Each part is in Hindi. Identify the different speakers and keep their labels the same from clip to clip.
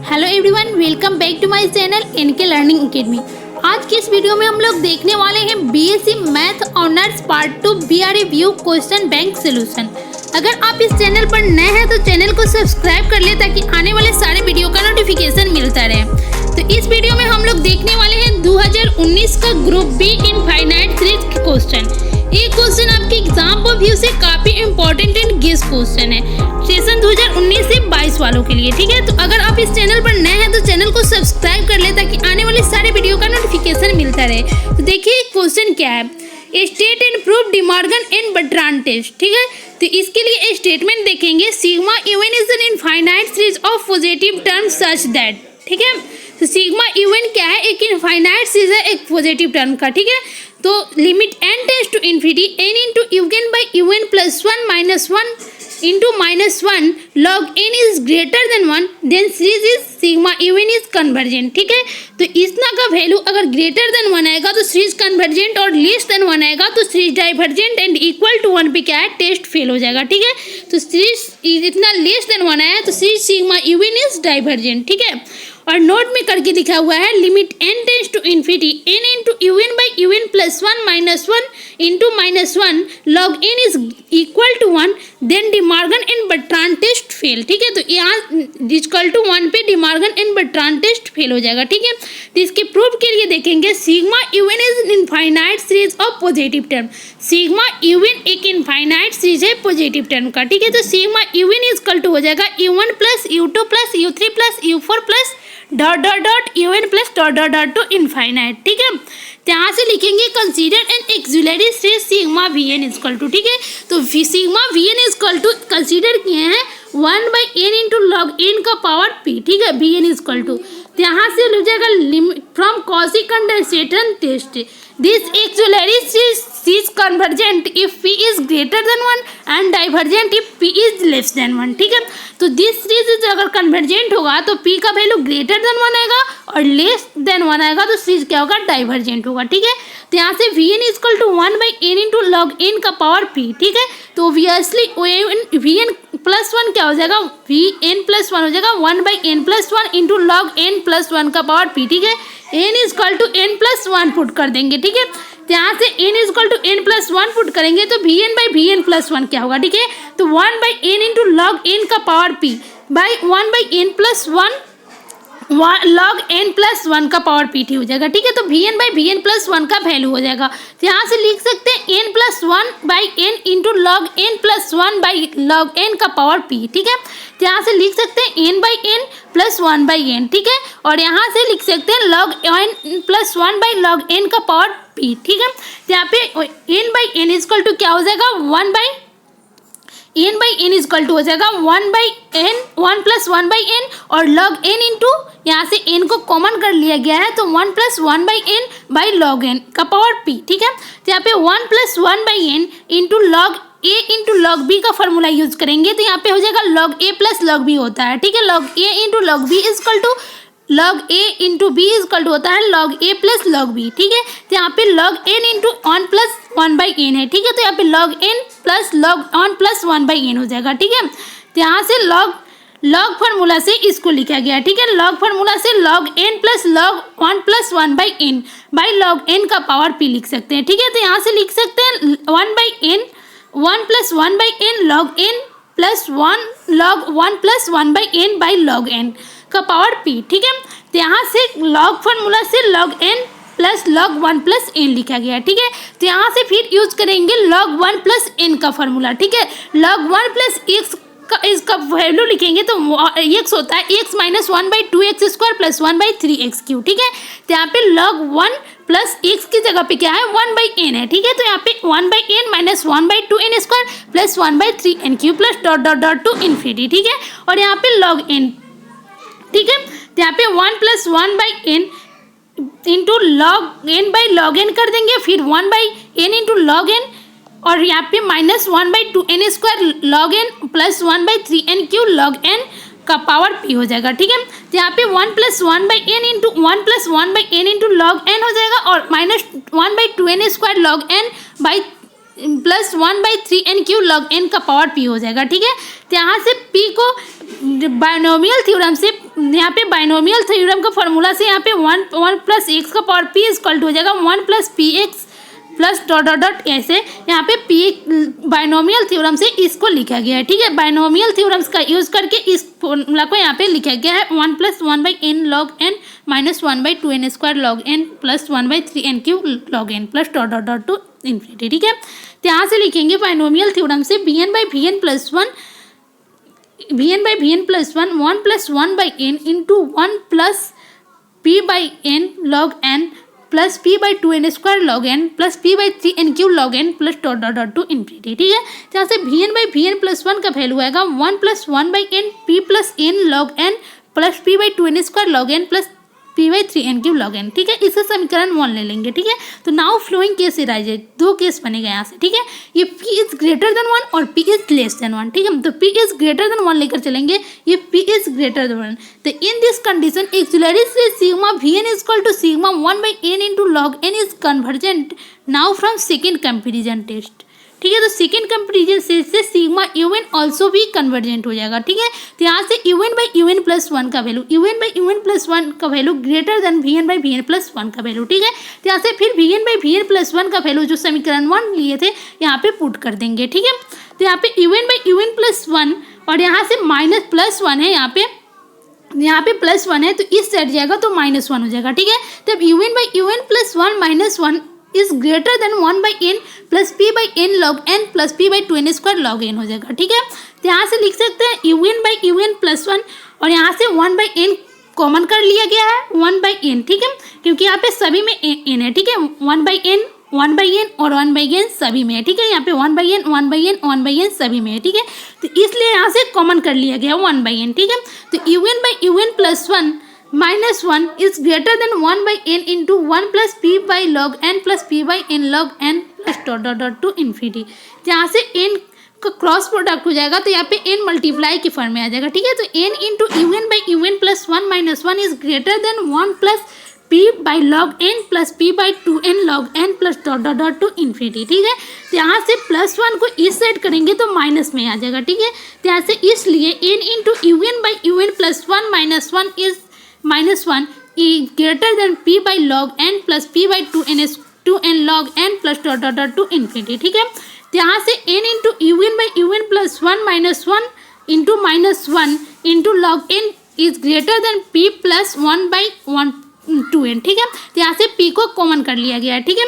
Speaker 1: Hello everyone, welcome back to my channel NK learning academy. आज की इस वीडियो में हम लोग देखने वाले हैं BSc math honours part 2 BRA view question bank solution. अगर आप इस चैनल पर नए हैं तो चैनल को सब्सक्राइब कर ले ताकि आने वाले सारे वीडियो का नोटिफिकेशन मिलता रहे। तो इस वीडियो में हम लोग देखने वाले हैं 2019 का group B infinite series question. ये क्वेश्चन आपके एग्जाम पर व्यू से काफी इंपॉर्टेंट एंड गेस क्वेश्चन है सेशन 2019 से 22 वालों के लिए। ठीक है, तो अगर आप इस चैनल पर नए हैं तो चैनल को सब्सक्राइब कर ले ताकि आने वाले सारे वीडियो का नोटिफिकेशन मिलता रहे। तो देखिए क्वेश्चन क्या है, state and proof De Morgan and Bertrand test. ठीक है, तो इसके लिए स्टेटमेंट देखेंगे sigma even is an infinite series of positive term such that. ठीक है, तो सिग्मा इवन क्या है, एक इनफाइनाइट सीरीज है एक पॉजिटिव टर्म का। ठीक है, तो limit n tends to infinity n into u n by u n plus 1 minus 1 into minus 1 log n is greater than 1 then series is sigma even is convergent. ठीक है, तो इसना का वैल्यू अगर ग्रेटर देन 1 आएगा तो सीरीज कन्वर्जेंट और लेस देन 1 आएगा तो series divergent and equal to 1 पे क्या है, टेस्ट फेल हो जाएगा। ठीक है, तो सीरीज इतना लेस देन 1 आया तो series sigma even is divergent. ठीक है, और नोट में करके लिखा हुआ है limit n tends to infinity n into u n by u n plus 1 minus 1 into minus 1 log n is equal to 1 then De Morgan and Bertrand test fail. ठीक है, तो यहाँ इक्वल टू 1 पे De Morgan and Bertrand test fail हो जाएगा। ठीक है, तो इसके प्रूफ के लिए देखेंगे sigma even is infinite series of positive term. Sigma even एक इनफाइनाइट सीरीज है पॉजिटिव टर्म का। ठीक है, तो सिग्मा इवन इक्वल टू हो जाएगा u1 plus u2 plus u3 plus u4 plus dot dot dot u n plus dot dot dot to infinite. ठीक है, यहाँ से लिखेंगे consider an auxiliary series sigma v n equal to. ठीक है, तो sigma v n equal to consider किए हैं 1 by n into log n का पावर पी। ठीक है, वी एन इक्वल टू यहाँ से हो जाएगा limit from Cauchy condensation test this auxiliary series is convergent if p is greater than 1 and divergent if p is less than 1। ठीक है, तो दिस सीरीज अगर कन्वर्जेंट होगा तो पी का वैल्यू ग्रेटर देन 1 आएगा और लेस देन 1 आएगा तो सीरीज क्या होगा, डाइवर्जेंट होगा। ठीक है, तो यहाँ से v n equal to 1 by n into log n का पावर पी। ठीक है, तो ऑब्वियसली वी एन प्लस 1 क्या हो जाएगा, वी एन प्लस 1 हो जाएगा 1 by n plus 1 into log n plus 1 का पावर पी। ठीक है, n equal to n plus 1 put कर देंगे। ठीक है, तो यहाँ से n equal to n plus 1 put करेंगे तो v n by v n plus 1 क्या होगा। ठीक है, तो 1 by n into log n का power p by 1 by n plus 1 log n plus 1 का पावर पी टी हो जाएगा। ठीक है, तो v n by v n plus 1 का वैल्यू हो जाएगा। तो यहाँ से लिख सकते हैं n plus 1 by n into log n plus 1 by log n का पावर पी। ठीक है, तो यहाँ से लिख सकते हैं n by n plus 1 by n. ठीक है, और यहाँ से लिख सकते हैं log n plus 1 by log n का पावर पी। ठीक है, तो यहाँ पे n by n equal to क्या हो जाएगा, 1 by n by n equal to हो जाएगा 1 by n 1 plus 1 by n और लॉग एन इंटू यहाँ से एन को कॉमन कर लिया गया है तो 1 plus 1 by n by log n का पावर पी। ठीक है, तो यहाँ पे 1 plus 1 by n into log a into log b का फॉर्मूला यूज करेंगे तो यहाँ पे हो जाएगा log a plus log b होता है। ठीक है, log a into log b equal to log a into b equal to होता है log a plus log b. ठीक है, तो यहाँ पे log n into 1 plus 1 by n है। ठीक है, तो यहाँ पे log n plus log 1 plus 1 by n हो जाएगा। ठीक है, तो यहाँ से लॉग फार्मूला से इसको लिखा गया है। ठीक है, लॉग फार्मूला से log n plus log 1 plus 1 by log n का पावर पी लिख सकते हैं। ठीक है, तो यहाँ से लिख सकते हैं 1 by n 1 plus 1 by n log n plus 1 log 1 plus 1 by n by log n का पावर पी। ठीक है, तो यहाँ से लॉग फार्मूला से log n plus log 1 plus n लिखा गया है। ठीक है, तो यहाँ से फिर यूज करेंगे लॉग 1 प्लस एन का फार्मूला। ठीक है, लॉग 1 प्लस एक्स का इसका वैल्यू लिखेंगे तो एक्स होता है x minus 1 by 2x square plus 1 by 3x Q. ठीक है, तो यहाँ पे लॉग 1 प्लस एक्स की जगह पे क्या है 1 बाई एन है। ठीक है, तो यहाँ पे 1 by n minus 1 by 2n square plus 1 by 3n cube plus dot dot dot to infinity. ठीक है, और यहाँ पे लॉग एन। ठीक है, तो यहाँ पे 1 plus 1 by n into log n by log n कर देंगे फिर 1 by n into log n और यहाँ पे minus 1 by 2n square log n plus 1 by 3n cube log n का पावर पी हो जाएगा। ठीक है, तो यहाँ पे 1 plus 1 by n into 1 plus 1 by n into log n हो जाएगा और minus 1 by 2n square log n by plus 1 by 3n cube log n का पावर पी हो जाएगा। ठीक है, तो यहाँ से पी को बाइनोमियल थ्योरम से, यहाँ पे बाइनोमियल थ्योरम का फॉर्मूला से यहाँ पे 1 प्लस एक्स का पावर पी इक्वल टू हो जाएगा 1 plus P x plus dot dot dot ऐसे यहाँ पे पी बाइनोमियल थ्योरम से इसको लिखा गया है। ठीक है, बाइनोमियल थ्योरम्स का यूज करके इस फॉर्मूला को यहाँ पे लिखा गया है 1 plus 1/n log n minus 1/2n square log n plus 1/3n cube log n plus dot dot dot to infinity. ठीक है, तो यहाँ से लिखेंगे बाइनोमियल थ्योरम से bn by bn plus 1 1 plus 1/n into 1 plus p/n log n plus p/2n square log n plus p/3n cube log n plus dot dot dot to infinity. ठीक है, जहाँ से bn by bn प्लस 1 का वैल्यू आएगा 1 plus 1/n p plus n log n plus p/2n square log n plus p/3n cube log n। ठीक है, इससे समीकरण 1 ले लेंगे। ठीक है, तो नाउ फ्लोइंग केस इराइज, दो केस बनेगा यहाँ से। ठीक है, ये p इज ग्रेटर देन 1 और p इज लेस देन 1। ठीक है, तो p इज ग्रेटर देन 1 लेकर चलेंगे, ये p इज ग्रेटर देन 1। तो इन दिस कंडीशन एक्सिलरी से sigma vn equal to sigma 1/n into log n is convergent now from second comparison test. ठीक है, तो सेकेंड कंपेरिजन से सिग्मा un ऑल्सो भी कन्वर्जेंट हो जाएगा। ठीक है, तो यहाँ से un by un प्लस 1 का value, un by un plus 1 का value greater then vn by vn plus 1 का वैल्यू। ठीक है, तो यहाँ से फिर vn by vn प्लस 1 का वैल्यू जो समीकरण 1 लिए थे यहाँ पे पुट कर देंगे। ठीक है, तो यहाँ पे un by un प्लस 1 और यहाँ से माइनस प्लस 1 है, यहाँ पे प्लस 1 है तो इस साइड जाएगा तो माइनस 1 हो जाएगा। ठीक है, तब un by un plus 1 minus 1 is greater then 1/n plus p/n log n plus p/2n square log n हो जाएगा। ठीक है, तो यहाँ से लिख सकते हैं un by un प्लस 1 और यहाँ से 1/n कॉमन कर लिया गया है 1/n। ठीक है, क्योंकि यहाँ पे सभी में n है। ठीक है, 1/n और 1/n सभी में है। ठीक है, यहाँ पे 1/n सभी में है। ठीक है, तो इसलिए यहाँ से कॉमन कर लिया गया 1/n। ठीक है, तो un by un plus 1 minus 1 is greater then 1/n into 1 plus p log n plus p/n log n plus dot dot dot to infinity. जहाँ से n का क्रॉस प्रोडक्ट हो जाएगा तो यहाँ पे n मल्टीप्लाई के फॉर्म में आ जाएगा। ठीक है, तो n into un by un plus 1 minus 1 is greater than 1 plus p log n plus p/2n log n plus dot dot dot to infinity. ठीक है, तो यहाँ से प्लस 1 को इस साइड करेंगे तो माइनस में आ जाएगा। ठीक है, तो यहाँ से इसलिए n into un by un plus 1 minus 1 is minus 1 is greater then p log n plus p/2n log n plus dot dot dot to infinity. ठीक है, तो यहाँ से n into un by un plus 1 minus 1 into minus 1 into log n is greater then p plus 1/2n। ठीक है, तो यहाँ से p को कॉमन कर लिया गया है। ठीक है,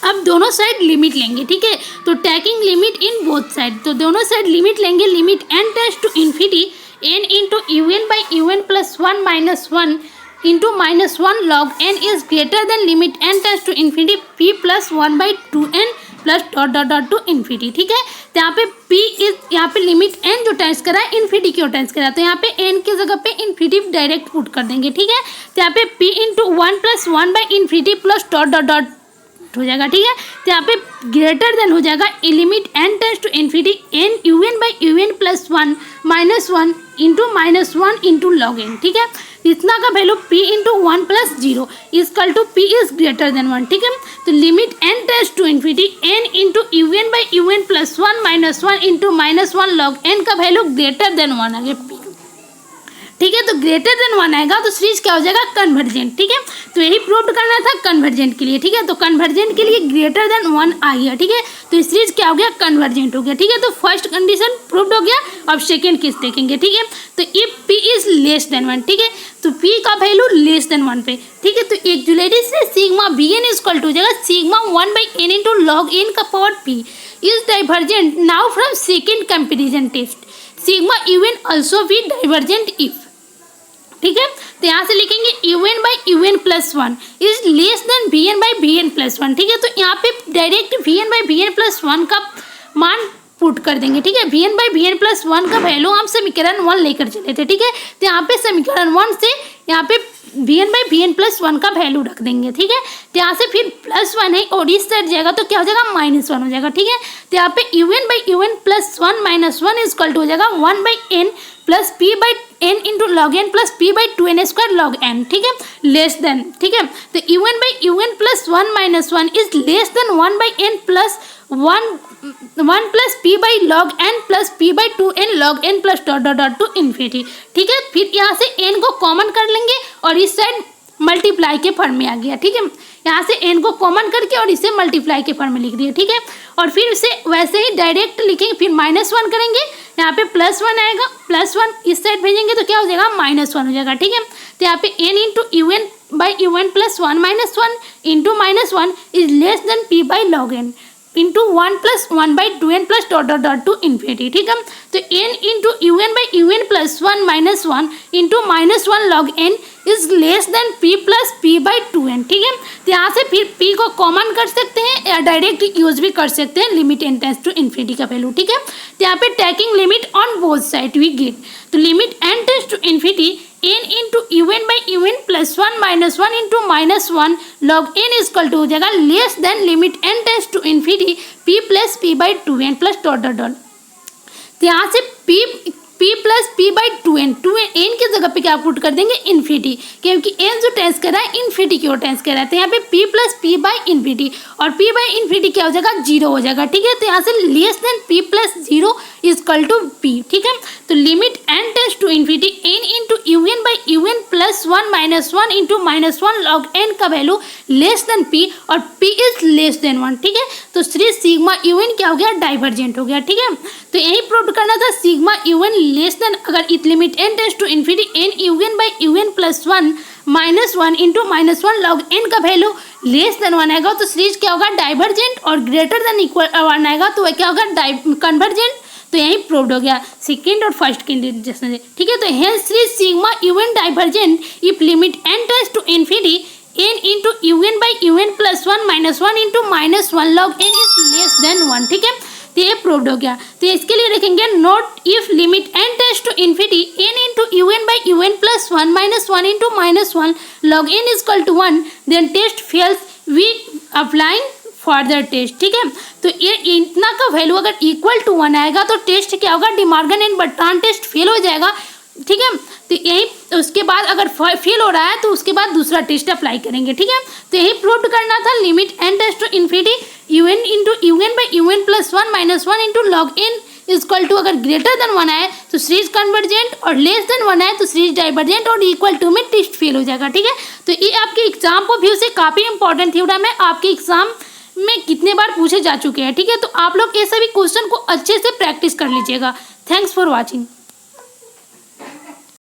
Speaker 1: अब दोनों साइड लिमिट लेंगे। ठीक है, तो taking limit in both side, तो दोनों साइड लिमिट लेंगे। Limit n tends to infinity n into un by un plus 1 minus 1 into minus 1 log n is greater than limit n tends to infinity p plus 1/2n plus dot dot dot to infinity. ठीक है, तो यहाँ पे p इज, यहाँ पे लिमिट n जो टेंड्स करा है इन्फिनिटी क्यों टेंड्स करा, तो यहाँ पे n की जगह पे इन्फिनिटी डायरेक्ट पुट कर देंगे। ठीक है, तो यहाँ पे p into 1 plus one by infinity plus dot dot dot हो जाएगा। ठीक है, तो यहाँ पे ग्रेटर देन हो जाएगा limit n tends to infinity n un by un plus 1 minus 1 into minus 1 into log n। ठीक है, इतना का value p into 1 plus 0 equal to p is greater than 1। ठीक है, तो limit n tends to infinity n into un by un plus 1 minus 1 into minus 1 log n का वैल्यू ग्रेटर देन 1 आ गया p। ठीक है, तो ग्रेटर देन 1 आएगा तो सीरीज क्या हो जाएगा, कन्वर्जेंट। ठीक है, तो यही प्रूव करना था कन्वर्जेंट के लिए। ठीक है, तो कन्वर्जेंट के लिए ग्रेटर देन 1 आ गया। ठीक है, तो सीरीज क्या हो गया, कन्वर्जेंट हो गया। ठीक है, तो फर्स्ट कंडीशन प्रूव्ड हो गया। अब सेकेंड केस देखेंगे। ठीक है, तो if p is less than 1। ठीक है, तो p का वैल्यू लेस देन 1 पे। ठीक है, तो एक्चुअली से सिग्मा bn इक्वल टू हो जाएगा sigma 1/n into log n का power p is divergent now from second comparison test sigma un also be divergent if. ठीक है, तो यहाँ से लिखेंगे un by un plus 1 is less than vn by vn plus 1। ठीक है, तो यहाँ पे direct vn by vn plus 1 का मान पुट कर देंगे। ठीक है, vn by vn प्लस 1 का वैल्यू हम समीकरण 1 लेकर चले थे। ठीक है, तो यहाँ पे समीकरण 1 से यहाँ पे vn by vn प्लस 1 का वैल्यू रख देंगे। ठीक है, तो यहाँ से फिर प्लस 1 है और इस साइड जाएगा तो क्या हो जाएगा, माइनस 1 हो जाएगा। ठीक है, तो यहाँ पे un by un plus 1 minus 1 equal to हो जाएगा 1/n plus p/n into log n plus p/2n square log n। ठीक है, लेस देन। ठीक है, तो un by un plus 1 minus 1 is less than 1/n plus 1 1 plus p by log n plus p by 2n log n plus dot dot dot to infinity. ठीक है, फिर यहाँ से n को कॉमन कर लेंगे और इस साइड मल्टीप्लाई के फॉर्म में आ गया। ठीक है, यहाँ से n को कॉमन करके और इसे मल्टीप्लाई के फॉर्म में लिख दिया। ठीक है, और फिर इसे वैसे ही डायरेक्ट लिखेंगे, फिर -1 करेंगे, यहाँ पे +1 आएगा, +1 इस साइड भेजेंगे तो क्या हो जाएगा, -1 हो जाएगा। ठीक है, तो यहाँ पे n into un by un plus 1 -1 into -1 is less than p by log n into 1 plus 1 by 2n plus dot dot dot to infinity. ठीक है, तो n into un by un plus 1 -1 into -1 log n is less than p plus p by 2n। ठीक है, तो यहाँ से फिर p को कॉमन कर सकते हैं या डायरेक्ट यूज भी कर सकते हैं limit n tends to infinity का वैल्यू। ठीक है, तो यहाँ पे taking limit on both side we get, तो limit n tends to infinity n into un by un plus 1 -1 into -1 log n equal to हो जाएगा less than limit n tends to infinity p plus p by 2n plus dot dot dot. तो यहाँ से p plus p by 2n n की जगह पे क्या पुट कर देंगे, इन्फिनिटी, क्योंकि n जो टेंस कर रहा है इन्फिनिटी की ओर टेंस कर रहा है। तो यहाँ पे p plus p by infinity और p बाई इन्फिनिटी क्या हो जाएगा, 0 हो जाएगा। ठीक है, तो यहाँ से less than p plus 0 equal to p। ठीक है, तो limit n tends to infinity n into un by un plus 1 -1 into -1 log n का वैल्यू लेस देन p और p इज लेस देन 1। ठीक है, तो श्री सिग्मा un क्या हो गया, डाइवर्जेंट हो गया। ठीक है, तो यही प्रूव करना था, सिग्मा un लेस देन, अगर it limit n tends to infinity n un by un plus 1 -1 into -1 log n का वैल्यू लेस देन 1 आएगा तो सीरीज क्या होगा, डाइवर्जेंट, और ग्रेटर देन इक्वल 1 आएगा तो वह क्या होगा, कन्वर्जेंट। तो यही प्रूव्ड हो गया सेकेंड और फर्स्ट कंडीशन से। ठीक है, तो hence series sigma un divergent if limit n tends to infinity n into un by un plus 1 -1 into -1 log n is less than 1। ठीक है, तो ये प्रूव्ड हो गया। तो इसके लिए लिखेंगे note if limit n tends to infinity n into un by un plus 1 -1 into -1 log n is equal to 1 then test fails we applying further test. ठीक है, तो ये इतना का वैल्यू अगर इक्वल टू 1 आएगा तो टेस्ट क्या होगा, De Morgan and Bertran test fail हो जाएगा। ठीक है, तो यही उसके बाद अगर फेल हो रहा है तो उसके बाद दूसरा टेस्ट अप्लाई करेंगे। ठीक है, तो यही प्रूव करना था, limit n tends to infinity un into un by un plus 1 -1 into log n is equal to अगर ग्रेटर देन 1 आए तो सीरीज कन्वर्जेंट और लेस देन 1 आए तो सीरीज डाइवर्जेंट और इक्वल टू में टेस्ट फेल हो जाएगा। ठीक है, तो ये आपके एग्जाम को व्यू से काफ़ी इंपॉर्टेंट थ्योरम है, आपके एग्जाम में कितने बार पूछे जा चुके हैं। ठीक है, तो आप लोग ये सभी क्वेश्चन को अच्छे से प्रैक्टिस कर लीजिएगा। Thanks for watching.